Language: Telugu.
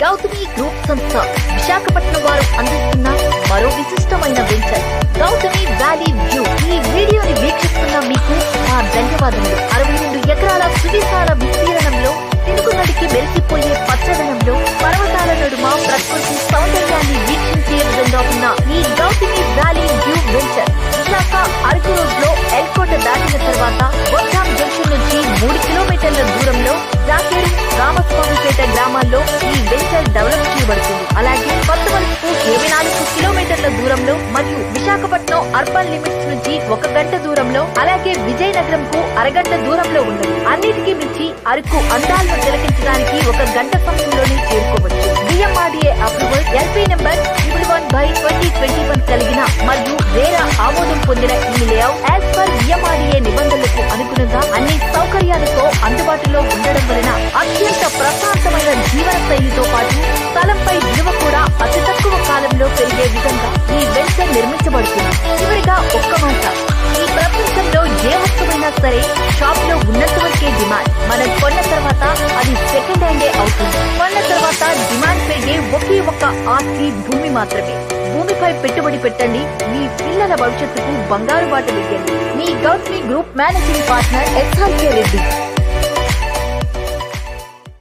గౌతమి గ్రూప్ సంస్థ విశాఖపట్నం వారు అందిస్తున్న మరో విశిష్టమైన వెంచర్ గౌతమి వ్యాలీ వ్యూ. ఈ వీడియోని వీక్షిస్తున్న మీకు మా ధన్యవాదములు. 62 ఎకరాల సువిశాల విస్తీర్ణంలో తిరుగునడికి మెరిసిపోయే పచ్చదనంలో పర్వతాల నడుమ ప్రకృతి సౌందర్యాన్ని వీక్షించే విధంగా ఉన్న ఈ Gautami valley view venture Visakha Araku road లో ఎల్కోట దాటిన తర్వాత బొట్టాం జంక్షన్ నుంచి 3 కిలోమీటర్ల దూరంలో జాకేరు రామస్వామిపేట గ్రామాల్లో ఈ వెంచర్ డెవలప్ చేయబడుతుంది. అలాగే కొత్తవలసకు 24 కిలోమీటర్ల దూరంలో మరియు విశాఖపట్నం అర్బన్ లిమిట్స్ నుంచి 1 గంట దూరంలో, అలాగే విజయనగరం కు అరగంట దూరంలో ఉన్నది. అన్నిటికీ మించి అరకు అందాలను తిలకించడానికి 1 గంట సమయంలోనే చేరుకోవచ్చు. DMRDA అప్రూవల్ LP నెంబర్ 1/2021 కలిగిన మరియు వేరే ఆమోదం పొందిన ఈ లేఅవుట్ యాజ్ పర్ DMRDA నిబంధనలకు అనుగుణంగా అన్ని సౌకర్యాలతో అందుబాటులో ఉండడం వలన అత్యంత ప్రశాంతమైన జీవన శైలితో పాటు స్థలంపై విలువ కూడా అతి తక్కువ కాలంలో పెరిగే విధంగా ఈ వెంచర్ నిర్మించబడుతుంది. చివరిగా ఒక్క మాట, ఈ ప్రపంచంలో ఏ వస్తువైనా సరే షాప్ లో ఉన్నంత వరకే డిమాండ్. మనం కొన్న తర్వాత అది సెకండ్ హ్యాండే అవుతుంది. కొన్న తర్వాత డిమాండ్ పెరిగే ఒకే ఒక్క ఆస్తి భూమి మాత్రమే. భూమిపై పెట్టుబడి పెట్టండి, మీ పిల్లల భవిష్యత్తుకు బంగారు బాట వేయండి. మీ Gautami group managing partner SRK Reddy.